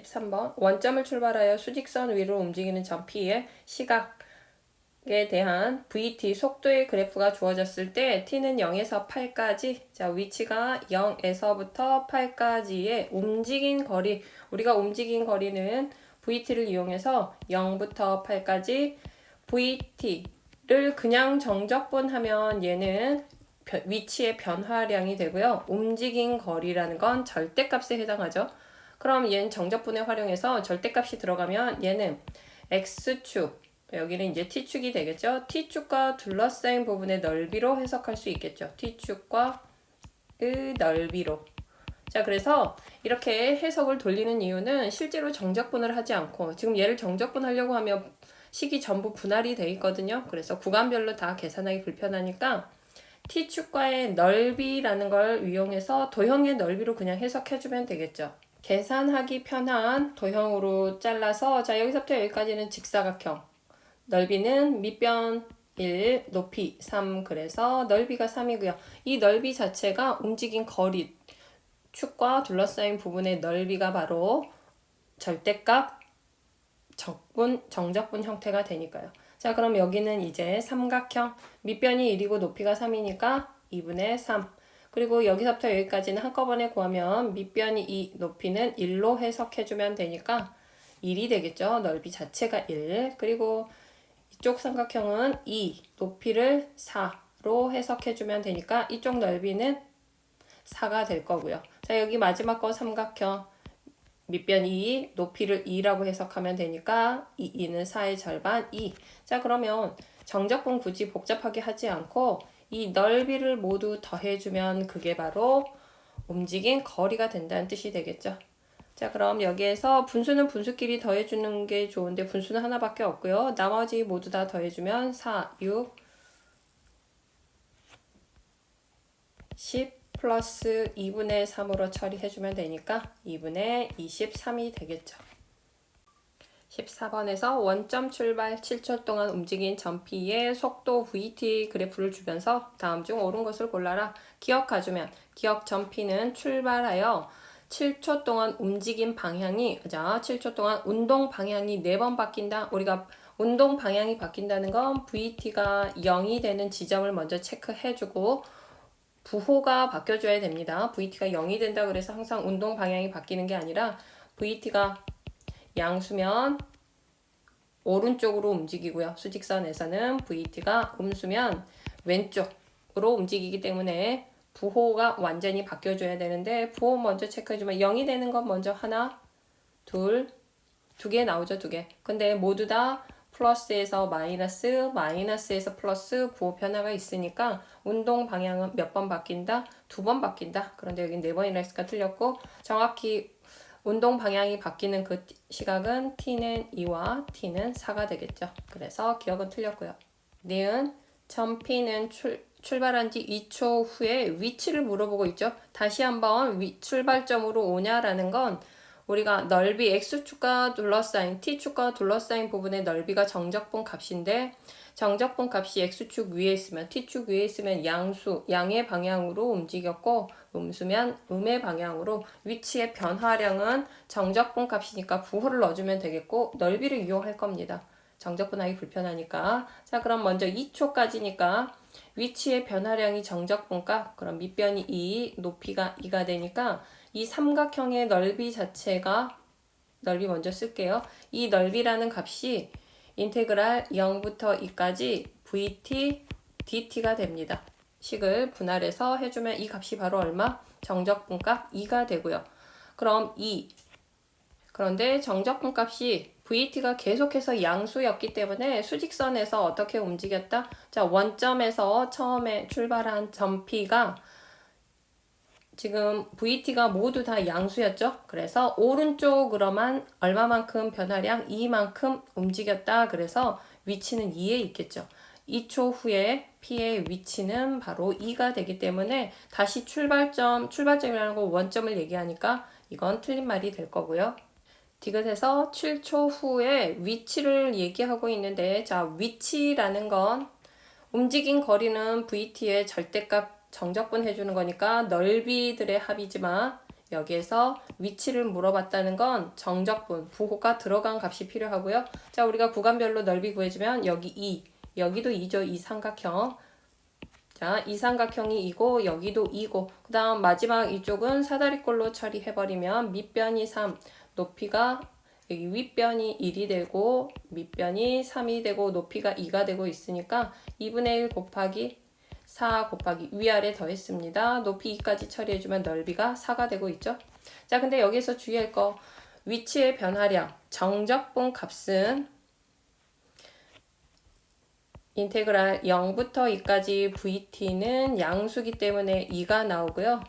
13번. 원점을 출발하여 수직선 위로 움직이는 점 P의 시각에 대한 VT 속도의 그래프가 주어졌을 때 T는 0에서 8까지, 자, 위치가 0에서부터 8까지의 움직인 거리, 우리가 움직인 거리는 VT를 이용해서 0부터 8까지 VT를 그냥 정적분하면 얘는 위치의 변화량이 되고요. 움직인 거리라는 건 절대값에 해당하죠. 그럼 얘는 정적분에 활용해서 절대값이 들어가면 얘는 X축, 여기는 이제 T축이 되겠죠. T축과 둘러싸인 부분의 넓이로 해석할 수 있겠죠. T축과 의 넓이로. 자, 그래서 이렇게 해석을 돌리는 이유는 실제로 정적분을 하지 않고, 지금 얘를 정적분하려고 하면 식이 전부 분할이 돼 있거든요. 그래서 구간별로 다 계산하기 불편하니까 T축과의 넓이라는 걸 이용해서 도형의 넓이로 그냥 해석해주면 되겠죠. 계산하기 편한 도형으로 잘라서, 자, 여기서부터 여기까지는 직사각형. 넓이는 밑변 1, 높이 3, 그래서 넓이가 3이고요. 이 넓이 자체가 움직인 거리, 축과 둘러싸인 부분의 넓이가 바로 절대값 정적분 형태가 되니까요. 자, 그럼 여기는 이제 삼각형, 밑변이 1이고 높이가 3이니까 2분의 3. 그리고 여기서부터 여기까지는 한꺼번에 구하면 밑변이 2, 높이는 1로 해석해주면 되니까 1이 되겠죠. 넓이 자체가 1. 그리고 이쪽 삼각형은 2, 높이를 4로 해석해주면 되니까 이쪽 넓이는 4가 될 거고요. 자, 여기 마지막 거 삼각형. 밑변 2, 높이를 2라고 해석하면 되니까 2는 4의 절반 2. 자, 그러면 정적분 굳이 복잡하게 하지 않고 이 넓이를 모두 더해주면 그게 바로 움직인 거리가 된다는 뜻이 되겠죠. 자, 그럼 여기에서 분수는 분수끼리 더해주는 게 좋은데 분수는 하나밖에 없고요. 나머지 모두 다 더해주면 4, 6, 10 플러스 2분의 3으로 처리해주면 되니까 2분의 23이 되겠죠. 14번에서 원점 출발 7초 동안 움직인 점 P의 속도 VT 그래프를 주면서 다음 중 옳은 것을 골라라. 기억해주면 기억 점 P는 출발하여 7초 동안 움직인 방향이, 자, 7초 동안 운동 방향이 4번 바뀐다. 우리가 운동 방향이 바뀐다는 건 VT가 0이 되는 지점을 먼저 체크해주고 부호가 바뀌어줘야 됩니다. VT가 0이 된다 그래서 항상 운동 방향이 바뀌는 게 아니라 VT가 양수면 오른쪽으로 움직이고요. 수직선에서는 VT가 음수면 왼쪽으로 움직이기 때문에 부호가 완전히 바뀌어줘야 되는데 부호 먼저 체크해주면 0이 되는 건 먼저 하나, 둘, 2개 나오죠. 2개. 근데 모두 다 플러스에서 마이너스, 마이너스에서 플러스 부호 변화가 있으니까 운동 방향은 몇 번 바뀐다? 2번 바뀐다. 그런데 여기 4번이라 했으니까 틀렸고 정확히 운동 방향이 바뀌는 그 시각은 T는 2와 T는 4가 되겠죠. 그래서 기억은 틀렸고요. 니은 점 P는 출발한 지 2초 후에 위치를 물어보고 있죠. 다시 한번 출발점으로 오냐라는 건 우리가 넓이 X축과 둘러싸인 T축과 둘러싸인 부분의 넓이가 정적분 값인데 정적분 값이 X축 위에 있으면 T축 위에 있으면 양의 방향으로 움직였고 음수면 음의 방향으로 위치의 변화량은 정적분 값이니까 부호를 넣어주면 되겠고 넓이를 이용할 겁니다. 정적분하기 불편하니까. 자, 그럼 먼저 2초까지니까 위치의 변화량이 정적분 값, 그럼 밑변이 2, 높이가 2가 되니까 이 삼각형의 넓이 자체가, 넓이 먼저 쓸게요. 이 넓이라는 값이 인테그랄 0부터 2까지 VT, DT가 됩니다. 식을 분할해서 해주면 이 값이 바로 얼마? 정적분 값 2가 되고요. 그럼 2. 그런데 정적분 값이 VT가 계속해서 양수였기 때문에 수직선에서 어떻게 움직였다? 자, 원점에서 처음에 출발한 점 P가 지금 VT가 모두 다 양수였죠. 그래서 오른쪽으로만 얼마만큼 변화량 2만큼 움직였다. 그래서 위치는 2에 있겠죠. 2초 후에 P의 위치는 바로 2가 되기 때문에 다시 출발점이라는 거 원점을 얘기하니까 이건 틀린 말이 될 거고요. 디귿에서 7초 후에 위치를 얘기하고 있는데, 자, 위치라는 건 움직인 거리는 VT의 절대값 정적분 해주는 거니까 넓이들의 합이지만 여기에서 위치를 물어봤다는 건 정적분, 부호가 들어간 값이 필요하고요. 자, 우리가 구간별로 넓이 구해주면 여기 2, 여기도 2죠. 이 삼각형. 자, 이 삼각형이 2고 여기도 2고 그 다음 마지막 이쪽은 사다리꼴로 처리해버리면 밑변이 3, 높이가 여기 윗변이 1이 되고 밑변이 3이 되고 높이가 2가 되고 있으니까 2분의 1 곱하기 4 곱하기 위아래 더했습니다. 높이 2까지 처리해주면 넓이가 4가 되고 있죠. 자, 근데 여기서 주의할 거 위치의 변화량, 정적분 값은 인테그랄 0부터 2까지 VT는 양수기 때문에 2가 나오고요.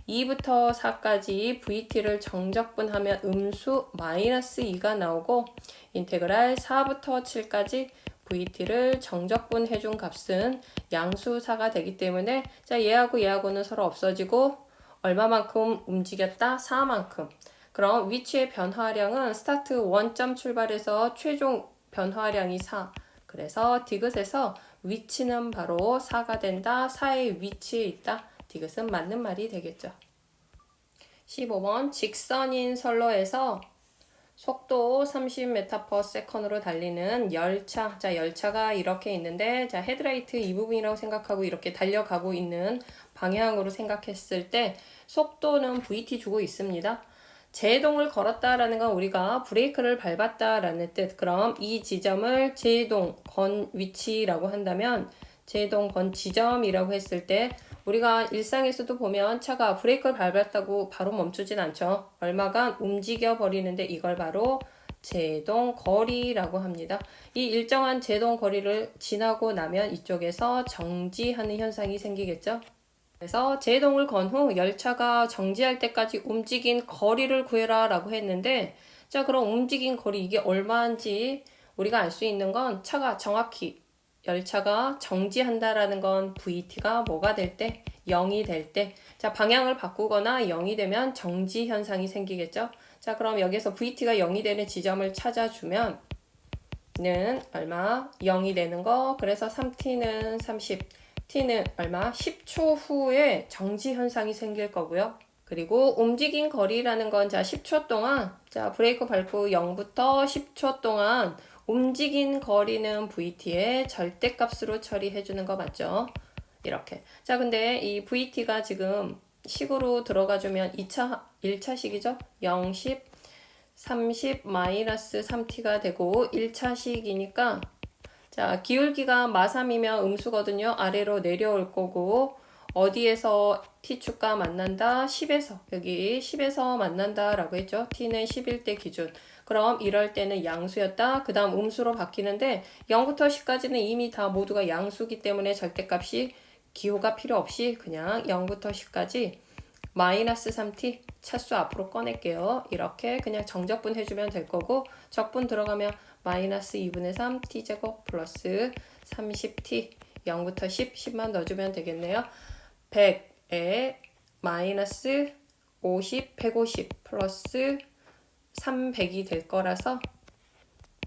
2부터 4까지 VT를 정적분하면 음수 마이너스 2가 나오고 인테그랄 4부터 7까지 VT를 정적분 해준 값은 양수 4가 되기 때문에 자, 얘하고 얘하고는 서로 없어지고 얼마만큼 움직였다? 4만큼. 그럼 위치의 변화량은 스타트 원점 출발해서 최종 변화량이 4. 그래서 디귿에서 위치는 바로 4가 된다. 4의 위치에 있다. 디귿은 맞는 말이 되겠죠. 15번 직선인 선로에서 속도 30m/s으로 달리는 열차. 자, 열차가 이렇게 있는데 자, 헤드라이트 이 부분이라고 생각하고 이렇게 달려가고 있는 방향으로 생각했을 때 속도는 VT 주고 있습니다. 제동을 걸었다라는 건 우리가 브레이크를 밟았다라는 뜻. 그럼 이 지점을 제동 건 위치라고 한다면 제동 건 지점이라고 했을 때 우리가 일상에서도 보면 차가 브레이크를 밟았다고 바로 멈추진 않죠. 얼마간 움직여 버리는데 이걸 바로 제동 거리라고 합니다. 이 일정한 제동 거리를 지나고 나면 이쪽에서 정지하는 현상이 생기겠죠. 그래서 제동을 건 후 열차가 정지할 때까지 움직인 거리를 구해라 라고 했는데 자, 그럼 움직인 거리 이게 얼마인지 우리가 알 수 있는 건 차가 정확히 열차가 정지한다라는 건 VT가 뭐가 될 때? 0이 될 때. 자, 방향을 바꾸거나 0이 되면 정지 현상이 생기겠죠. 자, 그럼 여기서 VT가 0이 되는 지점을 찾아주면 는 얼마? 0이 되는 거. 그래서 3t는 30. t는 얼마? 10초 후에 정지 현상이 생길 거고요. 그리고 움직인 거리라는 건 자, 10초 동안 자, 브레이크 밟고 0부터 10초 동안 움직인 거리는 VT의 절대값으로 처리해 주는 거 맞죠? 이렇게. 자, 근데 이 VT가 지금 식으로 들어가 주면 1차식이죠? 0, 10, 30 마이너스 3t가 되고 1차식이니까 자, 기울기가 마삼이면 음수거든요. 아래로 내려올 거고 어디에서 t축과 만난다? 10에서 여기 10에서 만난다 라고 했죠. t는 10일 때 기준. 그럼 이럴 때는 양수였다. 그 다음 음수로 바뀌는데 0부터 10까지는 이미 다 모두가 양수기 때문에 절대값이 기호가 필요 없이 그냥 0부터 10까지 마이너스 3t 차수 앞으로 꺼낼게요. 이렇게 그냥 정적분 해주면 될 거고 적분 들어가면 마이너스 2분의 3 t제곱 플러스 30t 0부터 10, 10만 넣어주면 되겠네요. 100에 마이너스 50, 150 플러스 300이 될 거라서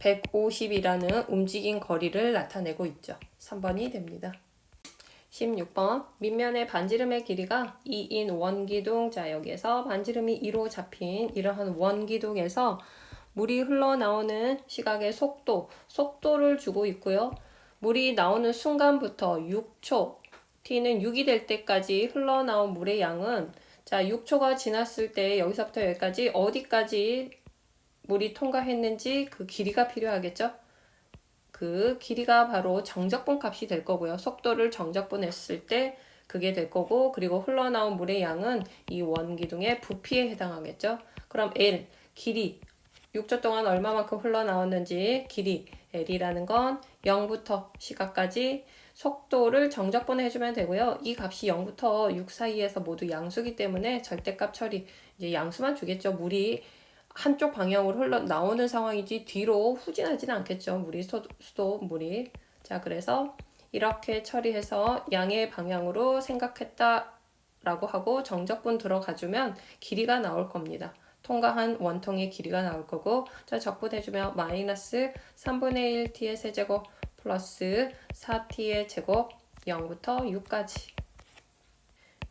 150이라는 움직인 거리를 나타내고 있죠. 3번이 됩니다. 16번 밑면의 반지름의 길이가 2인 원기둥. 자, 여기에서 반지름이 2로 잡힌 이러한 원기둥에서 물이 흘러나오는 시각의 속도를 주고 있고요. 물이 나오는 순간부터 6초, t는 6이 될 때까지 흘러나온 물의 양은 자, 6초가 지났을 때 여기서부터 여기까지 어디까지 물이 통과했는지 그 길이가 필요하겠죠? 그 길이가 바로 정적분 값이 될 거고요. 속도를 정적분했을 때 그게 될 거고 그리고 흘러나온 물의 양은 이 원기둥의 부피에 해당하겠죠. 그럼 L, 길이 6초 동안 얼마만큼 흘러나왔는지 길이 L이라는 건 0부터 시각까지 속도를 정적분해 주면 되고요. 이 값이 0부터 6 사이에서 모두 양수기 때문에 절대값 처리 이제 양수만 주겠죠. 물이 한쪽 방향으로 흘러나오는 상황이지 뒤로 후진하지는 않겠죠. 물이 수도 물이. 자, 그래서 이렇게 처리해서 양의 방향으로 생각했다라고 하고 정적분 들어가주면 길이가 나올 겁니다. 통과한 원통의 길이가 나올 거고 자, 적분해주면 마이너스 3분의 1t의 세제곱 플러스 4t의 제곱 0부터 6까지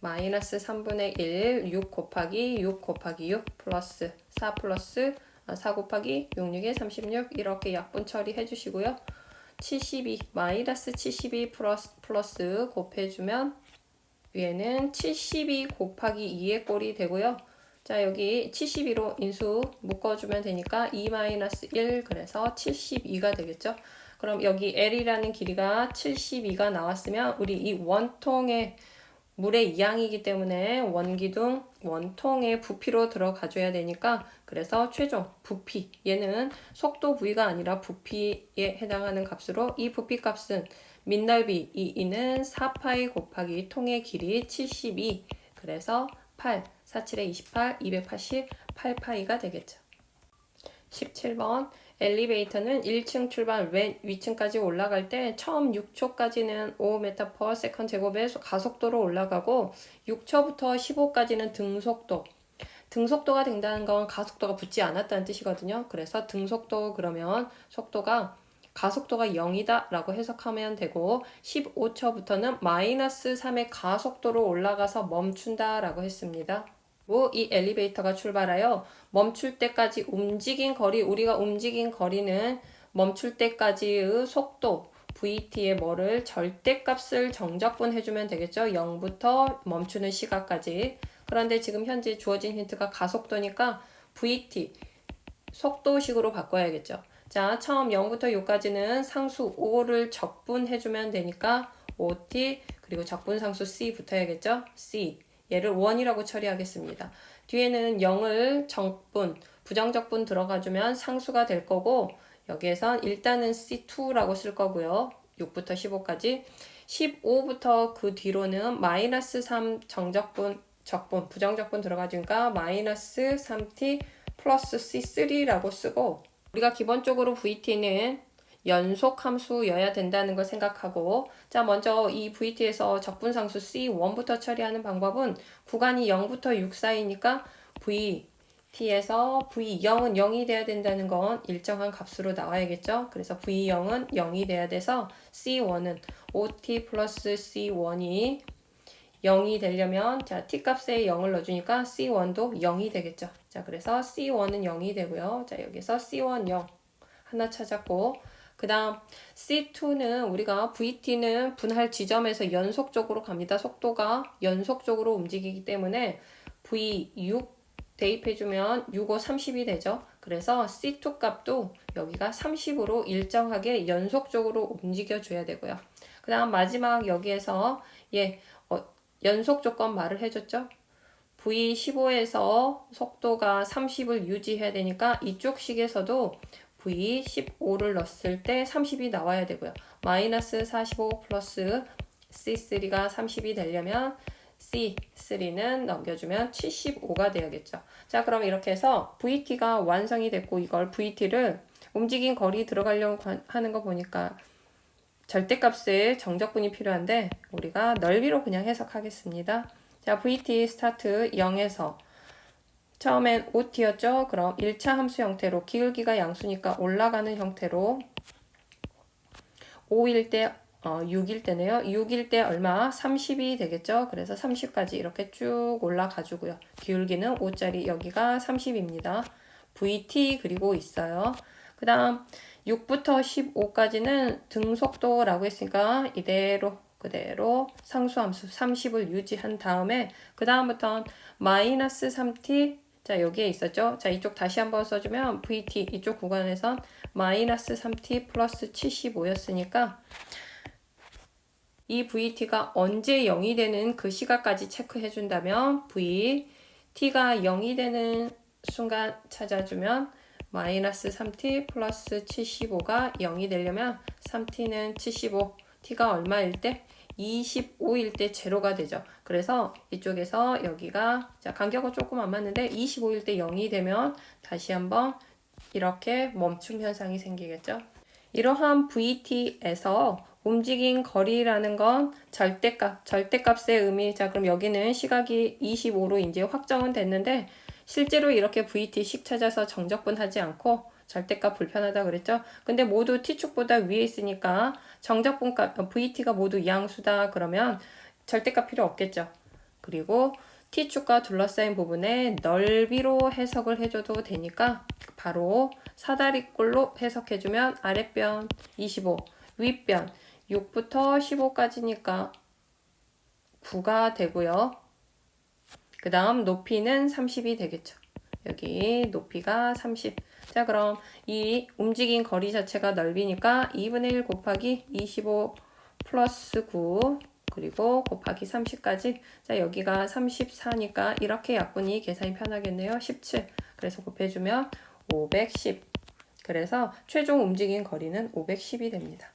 마이너스 3분의 1, 6 곱하기 6 곱하기 6 플러스 4 플러스 4 곱하기 6, 6에 36 이렇게 약분 처리해 주시고요. 72 마이너스 72 플러스 곱해주면 위에는 72 곱하기 2의 꼴이 되고요. 자, 여기 72로 인수 묶어주면 되니까 2-1 그래서 72가 되겠죠. 그럼 여기 L이라는 길이가 72가 나왔으면 우리 이 원통의 물의 이항이기 때문에 원기둥 원통의 부피로 들어가줘야 되니까 그래서 최종 부피 얘는 속도 V가 아니라 부피에 해당하는 값으로 이 부피 값은 민넓이 이는 4파이 곱하기 통의 길이 72 그래서 8 47에 28 280 8파이가 되겠죠. 17번 엘리베이터는 1층 출발 맨 위층까지 올라갈 때 처음 6초까지는 5m/s 제곱의 가속도로 올라가고 6초부터 15까지는 등속도. 등속도가 된다는 건 가속도가 붙지 않았다는 뜻이거든요. 그래서 등속도 그러면 속도가 가속도가 0이다 라고 해석하면 되고 15초부터는 마이너스 3의 가속도로 올라가서 멈춘다 라고 했습니다. 이 엘리베이터가 출발하여 멈출 때까지 움직인 거리, 우리가 움직인 거리는 멈출 때까지의 속도 VT의 뭐를 절대값을 정적분 해주면 되겠죠. 0부터 멈추는 시각까지. 그런데 지금 현재 주어진 힌트가 가속도니까 VT 속도식으로 바꿔야겠죠. 자, 처음 0부터 6까지는 상수 5를 적분해주면 되니까 5t 그리고 적분상수 c 붙어야겠죠. c 얘를 1이라고 처리하겠습니다. 뒤에는 0을 적분, 부정적분 들어가주면 상수가 될 거고 여기에선 일단은 C2라고 쓸 거고요. 6부터 15까지 15부터 그 뒤로는 마이너스 3 정적분, 적분, 부정적분 들어가주니까 마이너스 3t 플러스 C3라고 쓰고 우리가 기본적으로 VT는 연속 함수여야 된다는 걸 생각하고 자 먼저 이 VT에서 적분상수 C1부터 처리하는 방법은 구간이 0부터 6 사이니까 VT에서 V0은 0이 돼야 된다는 건 일정한 값으로 나와야겠죠. 그래서 V0은 0이 돼야 돼서 C1은 5T 플러스 C1이 0이 되려면 자 T값에 0을 넣어주니까 C1도 0이 되겠죠. 자 그래서 C1은 0이 되고요. 자 여기서 C1 0 하나 찾았고 그 다음 C2는 우리가 VT는 분할 지점에서 연속적으로 갑니다. 속도가 연속적으로 움직이기 때문에 V6 대입해주면 6, 5, 30이 되죠. 그래서 C2 값도 여기가 30으로 일정하게 연속적으로 움직여줘야 되고요. 그 다음 마지막 여기에서 연속 조건 말을 해줬죠. V15에서 속도가 30을 유지해야 되니까 이쪽 식에서도 V15를 넣었을 때 30이 나와야 되고요. 마이너스 45 플러스 C3가 30이 되려면 C3는 넘겨주면 75가 되야겠죠. 자, 그럼 이렇게 해서 VT가 완성이 됐고 이걸 VT를 움직인 거리 들어가려고 하는 거 보니까 절대값의 정적분이 필요한데 우리가 넓이로 그냥 해석하겠습니다. 자, VT 스타트 0에서 처음엔 OT였죠. 그럼 1차 함수 형태로 기울기가 양수니까 올라가는 형태로 5일 때 6일 때네요. 6일 때 얼마? 30이 되겠죠. 그래서 30까지 이렇게 쭉 올라가주고요. 기울기는 5짜리 여기가 30입니다. VT 그리고 있어요. 그 다음 6부터 15까지는 등속도라고 했으니까 이대로 그대로 상수함수 30을 유지한 다음에 그 다음부터는 마이너스 3t 자 여기에 있었죠. 자 이쪽 다시 한번 써주면 VT 이쪽 구간에선 마이너스 3t 플러스 75였으니까 이 VT가 언제 0이 되는 그 시각까지 체크해 준다면 VT가 0이 되는 순간 찾아주면 마이너스 3t 플러스 75가 0이 되려면 3t는 75, t가 얼마일 때? 25일 때 제로가 되죠. 그래서 이쪽에서 여기가 자 간격은 조금 안 맞는데 25일 때 0이 되면 다시 한번 이렇게 멈춤 현상이 생기겠죠. 이러한 VT에서 움직인 거리라는 건 절대값의 의미. 자 그럼 여기는 시각이 25로 이제 확정은 됐는데 실제로 이렇게 VT식 찾아서 정적분하지 않고 절대값 불편하다 그랬죠. 근데 모두 T축보다 위에 있으니까 정적분값 VT가 모두 양수다 그러면 절대값 필요 없겠죠. 그리고 T축과 둘러싸인 부분에 넓이로 해석을 해줘도 되니까 바로 사다리꼴로 해석해주면 아랫변 25, 윗변 6부터 15까지니까 9가 되고요. 그 다음 높이는 30이 되겠죠. 여기 높이가 30. 자, 그럼 이 움직인 거리 자체가 넓이니까 2분의 1 곱하기 25 플러스 9 그리고 곱하기 30까지. 자, 여기가 34니까 이렇게 약분이 계산이 편하겠네요. 17. 그래서 곱해주면 510. 그래서 최종 움직인 거리는 510이 됩니다.